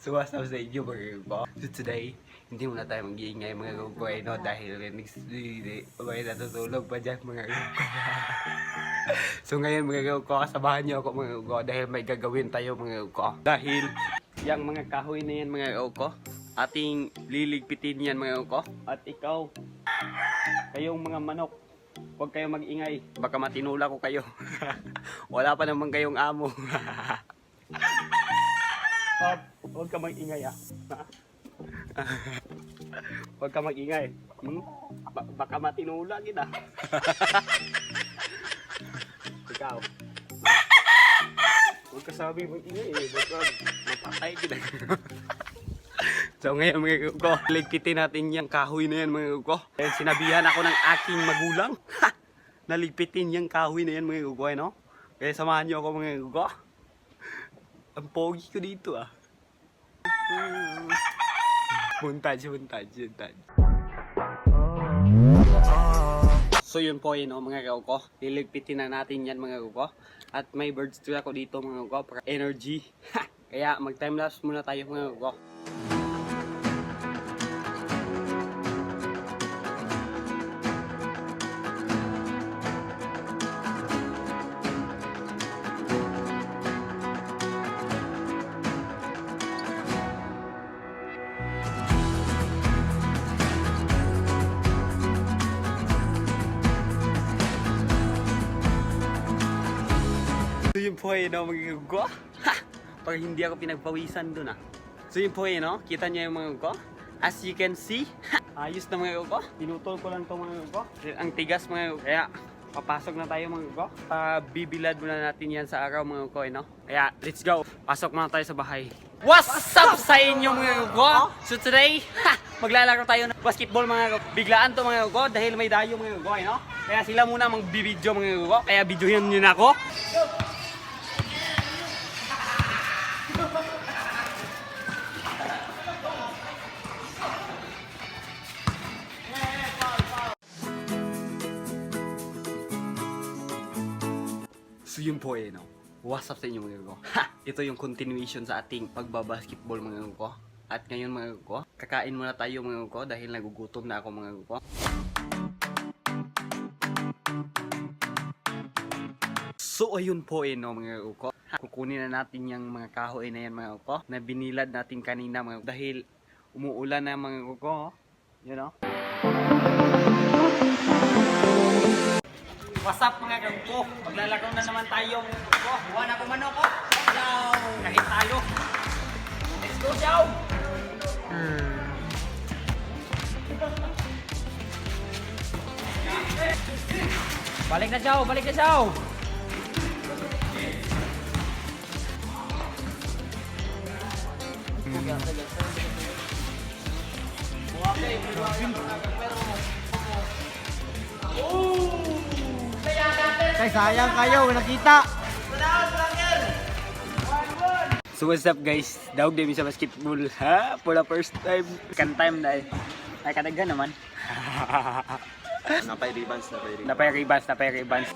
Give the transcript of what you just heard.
So what's up sa inyo mga gugo? So today, hindi muna tayo mag-iingay mga gugo no? Dahil may natutulog pa dyan mga gugo. So ngayon mga gugo, kasamahan niyo ako mga gugo dahil may gagawin tayo mga gugo. Dahil yung mga kahoy na yan mga gugo, ating liligpitin yan mga gugo. At ikaw, kayong mga manok, huwag kayong mag-ingay, baka matinula ko kayo. Wala pa naman kayong amo. Huwag ka mag-ingay ah. Huwag ka mag-ingay. Baka matinula kita. Ikaw. Huwag ka sabi mag-ingay eh. Baka mapatay kita. So ngayon mga gugo, ligpitin natin yung kahoy na yan mga gugo. Dahil sinabihan ako ng aking magulang. Naligpitin yung kahoy na yan mga gugo no? Kaya samahan niyo ako mga gugo. Ang pogi ko dito ah. Montage. So yun po yun mga gugo. Liligpitin na natin yan mga gugo. At may birds too ako dito mga gugo para energy. Kaya mag time lapse muna tayo mga gugo. So yun po yun mga gugo. Pag hindi ako pinagpawisan dun ah. So yun po yun kita nyo yung mga gugo. As you can see, ayos na mga gugo. Pinutol ko lang to mga gugo. Ang tigas mga gugo. Kaya papasok na tayo mga gugo. Bibilad muna natin yan sa araw mga gugo Kaya let's go. Pasok muna tayo sa bahay. What's up sa inyo mga gugo? So today, maglalaro tayo ng basketball mga gugo. Biglaan to mga gugo dahil may dayo mga gugo Kaya sila muna magbibideo mga gugo. Kaya videohin nyo na ako. So yun po what's up sa inyo mga gugo? Ito yung continuation sa ating pagbabasketball mga gugo. At ngayon mga gugo, kakain muna tayo mga gugo dahil nagugutom na ako mga gugo. So ayun po mga gugo. Kukunin na natin yung mga kahoy na yan mga gugo na binilad natin kanina mga gugo. Dahil umuulan na mga gugo. What's up mga gugo? Maglalaro na naman tayo mga gugo. Buwan ako manok ko. Hello! Kahit tayo. Let's go, Chow! Balik na, Chow! Balik na, Chow! Kay sayang kayo, nakita. So what's up guys? Daog din sa basketball ha? For the first time. Second time na ay kadaghan naman. Napay ribbons. Napay ribbons.